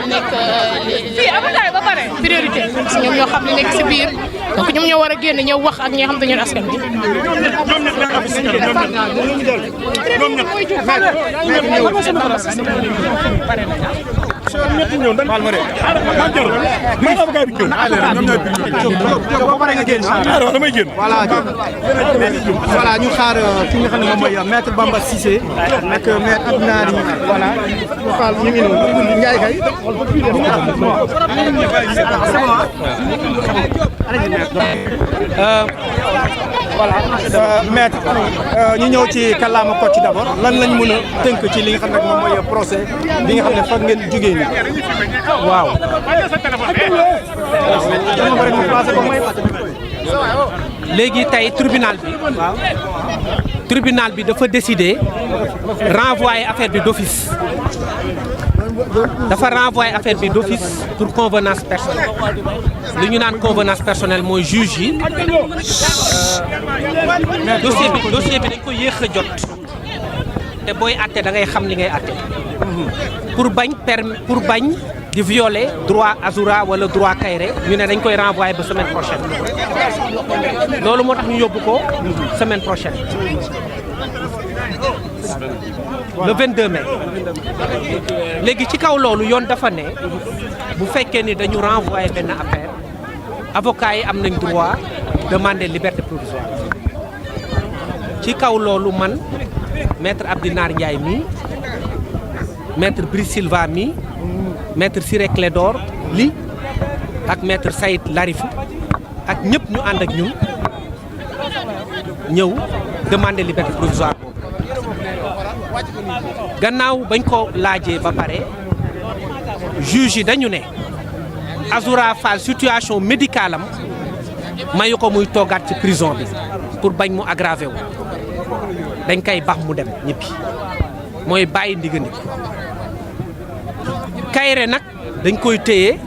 nekk priorité si ñoom ñoo xam ne nekk si biir donc ñoom ñoo war a génn ñëw wax ak ñi nga xam ne ñoo askan bi. voilà ñu xaar ki nga xam ne moom mooy maître Bamba Cissé ak maître Abdoulaye voilà Fall ñu ngi noonu Ndiaye kay voilà maître ñu ñëw ci kàllaama Kocc d'abord lan lañ mën a tënk ci li nga xam ne moom mooy procès bi nga xam ne fa ngeen jugee nii waaw. léegi tey tribunal bi dafa décider renvoyer affaire bi d'office pour convenance personnelle li ñu naan convenance personnelle mooy juge yi dossier bi dañ ko yéex a jot te booy àtte da ngay xam li ngay àtte pour bañ di violer droit Azoura wala droit Kairé ñu ne dañ koy renvoyer ba semaine prochaine loolu moo tax ñu yóbbu ko semaine prochaine le 22 mai léegi ci kaw loolu yoon dafa ne bu fekkee ni dañu renvoyer benn affaire avocats yi am nañ droit demander liberté provisoire ci kaw loolu man maître Abdinar Ndiaye mi maître Brice Silva mi maître Ciré Clédor Ly ak maître Saïd Larifou ak ñëpp ñu ànd ak ñun ñëw demander liberté provisoire boobu gannaaw bañ ko laajee ba pare juge yi dañu ne Azoura Fall situation médicale am mayu ko muy toogaat ci prison bi pour bañ mu aggravé wu dañ koy bax mu dem ñibbi mooy bàyyi ndigandiku Kairé nag dañ koy téye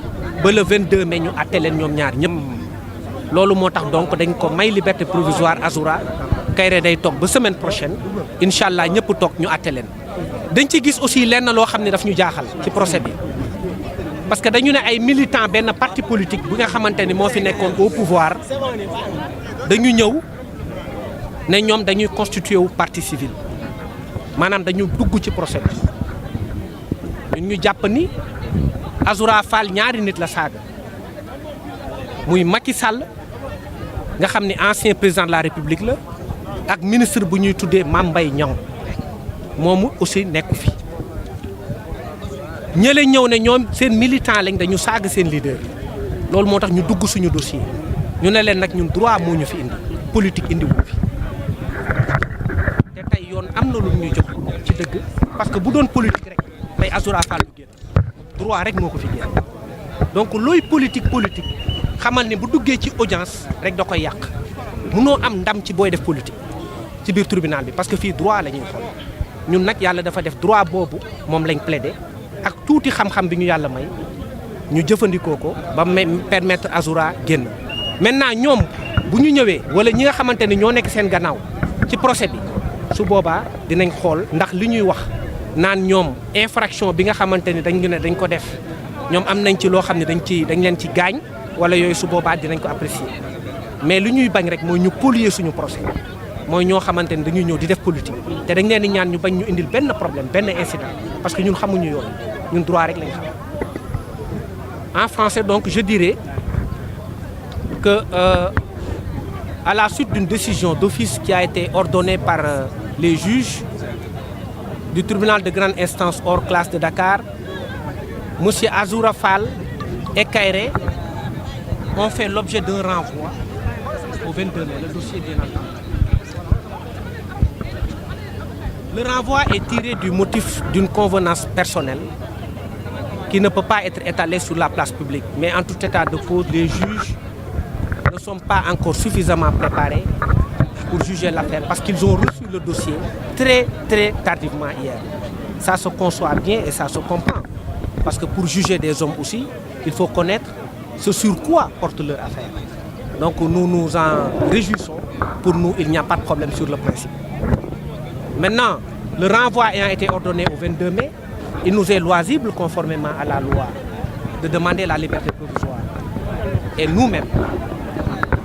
ba le 22 mai ñu àtte leen ñoom ñaar ñëpp loolu moo tax donc dañ ko may liberté provisoire Azoura Kairé day toog ba semaine prochaine incha allah ñëpp toog ñu àtte leen. dañ ci gis aussi lenn loo xam ne daf ñu jaaxal ci procès bi parce que dañu ne ay militants benn parti politique bi nga xamante ni moo fi nekkoon au pouvoir dañu ñëw ne ñoom dañuy constitué wu partie civile maanaam dañu dugg ci procès bi ñun ñu jàpp ni Azoura Fall ñaari nit la saaga muy Macky Sall nga xam ni ancien président de la République la ak ministre bu ñuy tuddee Mame Mbaye Niang moomu aussi nekku fi ñële ñëw ne ñoom seen militant lañ dañu saaga seen leader loolu moo tax ñu dugg suñu dossier ñu ne leen nag ñun droit moo ñu fi indi politique indi wu fi te tey yoon am na lu ñu jox ci dëgg parce que bu doon politique rek tey Azoura Fall du génn droit rek moo ko fi génn donc looy politique xamal ne bu duggee ci audience rek da koy yàq mënoo am ndam ci booy def politique ci biir tribunal bi parce que fii droit la ñuy xool ñun nag yàlla dafa def droit boobu moom lañ plaider ak tuuti xam-xam bi ñu yàlla may ñu jëfandikoo ko ba permettre Azoura génn maintenant ñoom bu ñu ñëwee wala ñi nga xamante ni ñoo nekk seen gannaaw ci procès bi su boobaa dinañ xool ndax li ñuy wax naan ñoom infraction bi nga xamante ni dañ ko def ñoom am nañ ci loo xam ne dañ leen ci gaañ wala yooyu su boobaa dinañ ko apprécier mais li ñuy bañ rek mooy ñu polluer suñu procès mooy ñoo xamante ni dañuy ñëw di def politique te dañ leen di ñaan ñu bañ ñu indil benn problème benn incident parce que ñun xamuñu yoon ñun droit rek lañ xam en français donc je dirais que à la suite d'une décision d'office qui a été ordonnée par les juges du tribunal de grande instance hors classe de Dakar, monsieur Azoura Fall et Kairé ont fait l'objet d'un renvoi au 22 mai, le dossier bien entendu. Le renvoi est tiré du motif d'une convenance personnelle qui ne peut pas être étalée sur la place publique. Mais en tout état de cause, les juges ne sont pas encore suffisamment préparés pour juger l'affaire parce qu'ils ont reçu le dossier très tardivement hier. Ça se conçoit bien et ça se comprend. Parce que pour juger des hommes aussi, il faut connaître ce sur quoi porte leur affaire. Donc nous nous en réjouissons. Pour nous, il n'y a pas de problème sur le principe. Maintenant, le renvoi ayant été ordonné au 22 mai, il nous est loisible, conformément à la loi, de demander la liberté provisoire. Et nous-mêmes,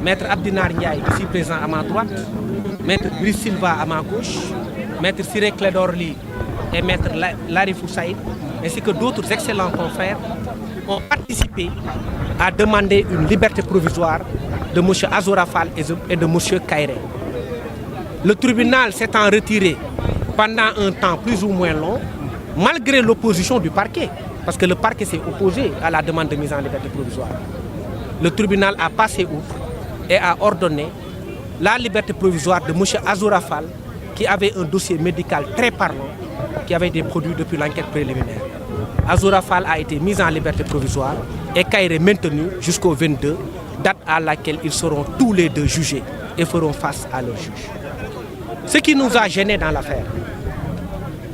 Maître Abdinar Ndiaye, ici présent à ma droite, Maître Brice Silva à ma gauche, Maître Siré Clédorli et Maître Larifou Saïd, ainsi que d'autres excellents confrères, ont participé à demander une liberté provisoire de M. Azoura Fall et de M. Kairé. Le tribunal s'étant retiré pendant un temps plus ou moins long, malgré l'opposition du parquet, parce que le parquet s'est opposé à la demande de mise en liberté provisoire. Le tribunal a passé outre et a ordonné la liberté provisoire de M. Azoura Fall, qui avait un dossier médical très parlant, qui avait été produit depuis l'enquête préliminaire. Azoura Fall a été mis en liberté provisoire et Kairé maintenu jusqu'au 22, date à laquelle ils seront tous les deux jugés et feront face à leur juge. Ce qui nous a gênés dans l'affaire,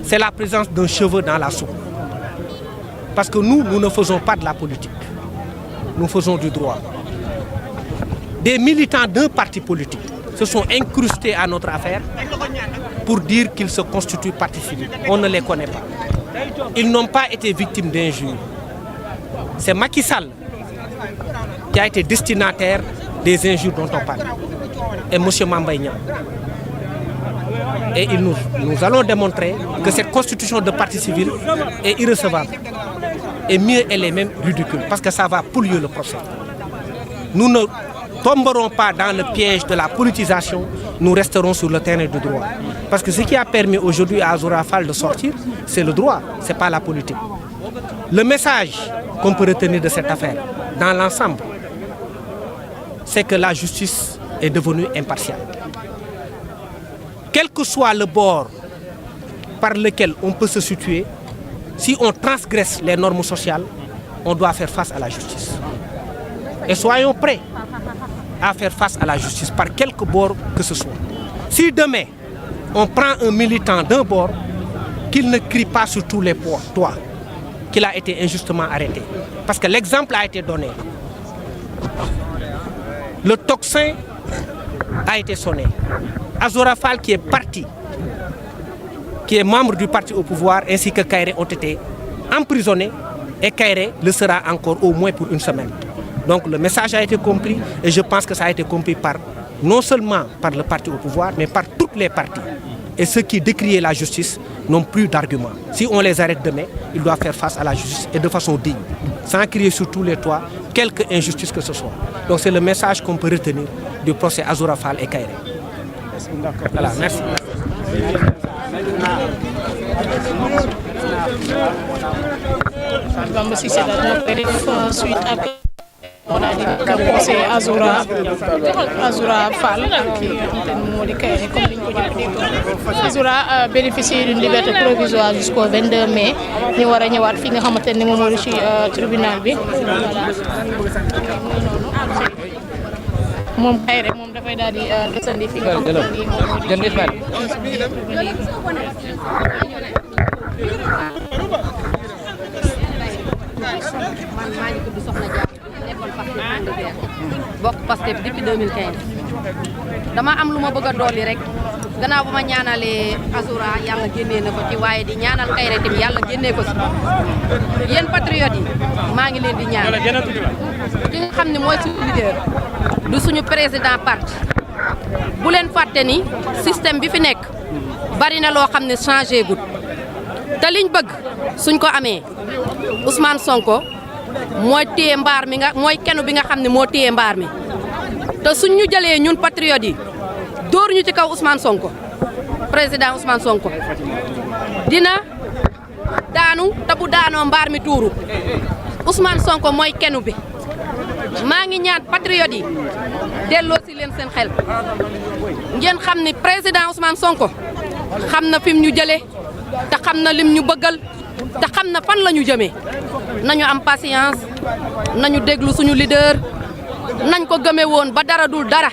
c'est la présence d'un cheveu dans la soupe. Parce que nous ne faisons pas de la politique. Nous faisons du droit. Des militants d'un parti politique se sont incrustés à notre affaire pour dire qu'ils se constituent partie civile. On ne les connaît pas. Ils n'ont pas été victimes d'injures. C'est Macky Sall qui a été destinataire des injures dont on parle. Et M. Mamba Niang. Et nous allons démontrer que cette constitution de partie civile est irrecevable. Et mieux, elle est même ridicule, parce que ça va polluer le procès. Nous ne tomberons pas dans le piège de la politisation, nous resterons sur le terrain du droit. Parce que ce qui a permis aujourd'hui à Azoura Fall de sortir, c'est le droit, ce n'est pas la politique. Le message qu'on peut retenir de cette affaire, dans l'ensemble, c'est que la justice est devenue impartiale. Quel que soit le bord par lequel on peut se situer, si on transgresse les normes sociales, on doit faire face à la justice. Et soyons prêts à faire face à la justice par quelque bord que ce soit. Si demain, on prend un militant d'un bord, qu'il ne crie pas sur tous les toits qu'il a été injustement arrêté. Parce que l'exemple a été donné. Le tocsin a été sonné. Azoura Fall qui est parti, qui est membre du parti au pouvoir, ainsi que Kairé ont été emprisonnés et Kairé le sera encore au moins pour une semaine. Donc le message a été compris et je pense que ça a été compris non seulement par le parti au pouvoir, mais par toutes les parties. Et ceux qui décriaient la justice n'ont plus d'arguments. Si on les arrête demain, ils doivent faire face à la justice et de façon digne, sans crier sur tous les toits, quelque injustice que ce soit. Donc c'est le message qu'on peut retenir du procès Azoura Fall et Kairé. Voilà, merci. Bamba Cissé daal dina koy def suite ak on a dit que procès Azoura Fall ki nga xamante ne moo di Kairé comme ni ñu ko jëfandikoo. Azoura bénéficie d'une liberté provisoire jusqu'au 22 mai ñu war a ñëwaat fi nga xamante ne moom moo di ci tribunal bi. moom Kairé moom dafay daal di desandi fi nga xamante ne moom moo di man maa ngi tudd Soxna Dia nekkoon Pastef ànd beer bokk Pastef depuis 2015 dama am lu ma bëgg a dolli rek gannaaw ba ma ñaanalee Azoura yàlla génnee na ko ci waaye di ñaanal Kairé tamit yàlla génnee ko si yéen patriotes yi maa ngi leen di ñaan ki nga xam ne mooy suñu leader du suñu président parti bu leen fàtte ni système bi fi nekk bari na loo xam ne changé gut te liñ bëgg suñ ko amee Ousmane Sonko mooy téye mbaar mi nga mooy kenu bi nga xam ne moo téye mbaar mi te suñ ñu jëlee ñun patriotes yi dóor ñu ci kaw Ousmane Sonko président Ousmane Sonko dina daanu te bu daanoo mbaar mi tuuru Ousmane Sonko mooy kenu bi maa ngi ñaan patriotes yi delloo si leen seen xel ngeen xam ni président Ousmane Sonko xam na fi mu ñu jëlee te xam na lim ñu bëggal te xam na fan la ñu jëmee nañu am patience nañu déglu suñu leader nañ ko gëmee woon ba dara dul dara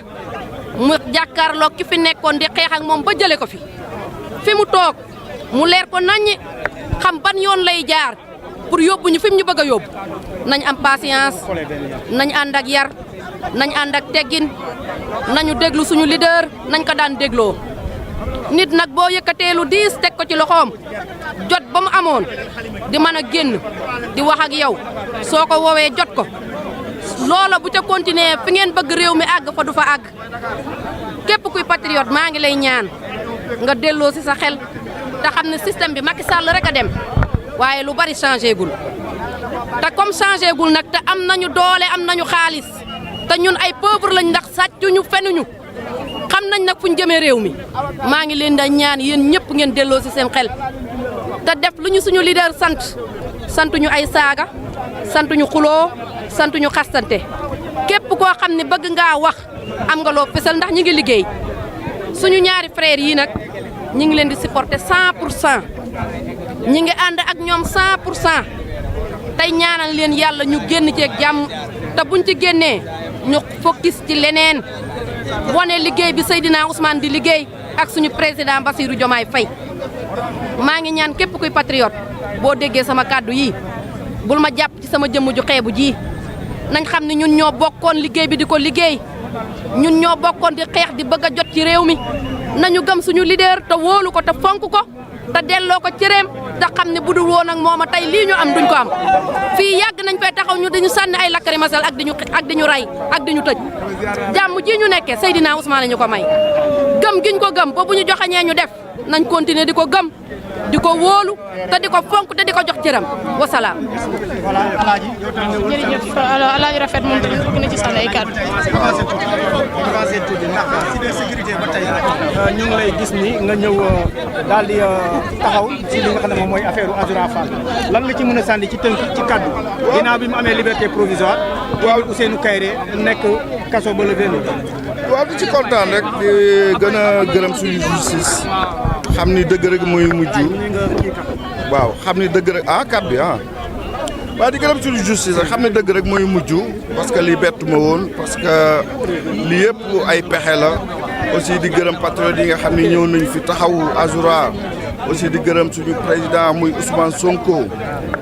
mu jàkkaarloo ki fi nekkoon di xeex ak moom ba jëlee ko fi mu toog mu leer ko naññi xam ban yoon lay jaar pour yóbbu ñu fi mu ñu bëgg a yóbbu nañ am patience nañ ànd ak yar nañ ànd ak teggin nañu déglu suñu leader nañ ko daan dégloo nit nag boo yëkkatee lu diis teg ko ci loxoom jot ba mu amoon di mën a génn di wax ak yow soo ko woowee jot ko loola bu ca continuer fi ngeen bëgg réew mi àgg fa du fa àgg képp kuy patriote maa ngi lay ñaan nga delloo si sa xel te xam ne système bi Macky Sall rek a dem waaye lu bari changé gul te comme changé gul nag te am nañu doole am nañu xaalis te ñun ay pauvre lañ ndax sàccuñu fenuñu xam nañ nag fu ñu jëmee réew mi maa ngi leen da ñaan yéen ñëpp ngeen delloo si seen xel te def lu ñu suñu leader santuñu ay saaga santuñu xuloo santuñu xastante képp koo xam ne bëgg ngaa wax am nga loo fësal ndax ñi ngi liggéey suñu ñaari frères yi nag ñi ngi leen di supporter 100% ñi ngi ànd ak ñoom 100% tey ñaanal leen yàlla ñu génn ceeg jàmm te buñ ci génnee ñu focus ci leneen wane liggéey bi Seydina Ousmane di liggéey ak suñu président Bassirou Diomaye Faye maa ngi ñaan képp kuy patriote boo déggee sama kàddu yi bul ma jàpp ci sama jëmm ju xeebu ji nañ xam ne ñun ñoo bokkoon liggéey bi di ko liggéey ñun ñoo bokkoon di xeex di bëgg a jot ci réew mi nañu gëm suñu leader te wóolu ko te fonk ko te delloo ko cëreem te xam ne bu dul woon ak moom a tey lii ñu am duñ ko am fii yàgg nañ fay taxaw ñu dañu sànni ay lacrymogène ak di ñu rey ak di ñu tëj jàmm ji ñu nekkee Seydina Ousmane ñu ko may gëm giñ ko gëm ba bu ñu joxañee ñu def nañ continuer di ko gëm di ko wóolu te di ko fonk te di ko jox cëram wasalaam. voilà Alaaji. jërëjëf Alaaji Rafet moom tamit bëgg na ci sànni ay kàddu. avancé tuuti ndax cybersécurité ba tey ñu ngi lay gis ni nga ñëw daal di taxaw ci li nga xam ne moom mooy affaire Azoura Fall lan nga ci mën a sànni ci tënk ci kaddu ginnaaw bi mu amee liberté provisoire. waaw Ousseynou Kairé nekk kaso ba le 22. waaw di ci kontaan rek di gën a gërëm suñu justice xam ni dëgg rek mooy mujj waaw xam ni dëgg rek kat bi waaw di gërëm suñu justice rek xam ne dëgg rek mooy mujj parce que lii bettu ma woon parce que lii yëpp ay pexe la aussi di gërëm patriote yi nga xam ni ñëw nañu fi taxawu Azoura aussi di gërëm suñu président muy Ousmane Sonko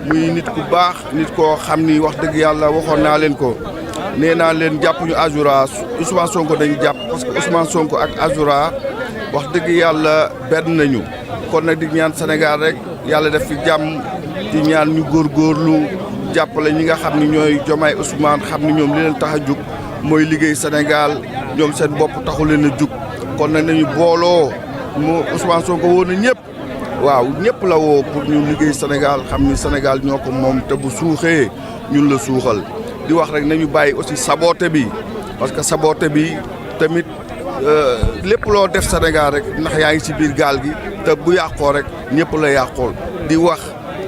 muy nit ku baax nit koo xam ni wax dëgg yàlla waxoon naa leen ko nee naa leen jàppuñu Azoura Ousmane Sonko dañu jàpp parce que Ousmane Sonko ak Azoura wax dëgg yàlla benn nañu kon nag di ñaan Sénégal rek yàlla def fi jàmm di ñaan ñu góorgóorlu jàppale ñi nga xam ni ñooy Diomaye Ousmane xam ni ñoom li leen tax a jug mooy liggéey Sénégal ñoom seen bopp taxu leen a jug kon nag nañu booloo mu Ousmane Sonko woo na ñëpp waaw ñëpp la woo pour ñu liggéey Sénégal xam ni Sénégal ñoo ko moom te bu suuxee ñun la suuxal di wax rek nañu bàyyi aussi saboté bi parce que saboté bi tamit lépp loo def Sénégal rek ndax yaa ngi ci biir gaal gi te bu yàqoo rek ñëpp la yàqool di wax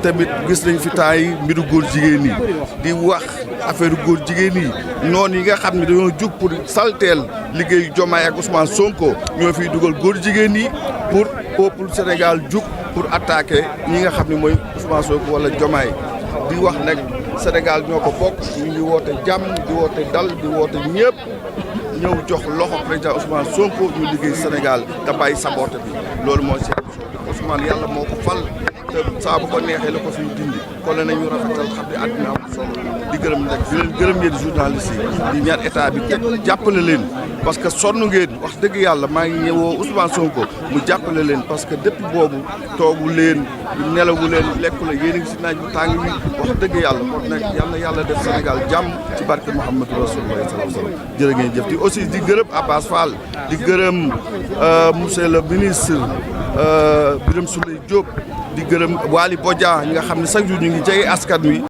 tamit gis nañ fi temps yi mbiru góor jigéen yi di wax affaire góor jigéen yi noonu yi nga xam ne dañoo jug pour salteel liggéeyu Diomaye ak Ousmane Sonko ñoo fiy dugal góor jigéen yi pour peuple Sénégal jug pour attaquer ñi nga xam ne mooy Ousmane Sonko wala Diomaye di wax nag Sénégal ñoo ko bokk ñu ngi woote jàmm di woote dal di woote ñëpp ñëw jox loxo président Ousmane Sonko ñu liggéey Sénégal te bàyyi saboté bi loolu mooy seen Ousmane yàlla moo ko fal te saa bu ko neexee la ko fiy dindi kon nañu rafetal xam ne àddina am solo di gërëm nag di leen gërëm yéen journalistes yi di ñaan état bi teg jàppale leen parce que sonn ngeen wax dëgg yàlla maa ngi ñëwoo Ousmane Sonko mu jàppale leen parce que depuis boobu toogu leen nelawu leen lekku la yéen a ngi si naaj bu tàng wi wax dëgg yàlla kon nag yal na yàlla def Sénégal jàmm ci barke Mouhamadou Rasulullah sallallahu alayhi wa sallam jërë ngeen jëf di aussi di gërëm Abbas Fall di gërëm monsieur le ministre Birame Souleye Diop di gërëm Waly Bodian ñi nga xam ne chaque jour ñu ngi jege askan wi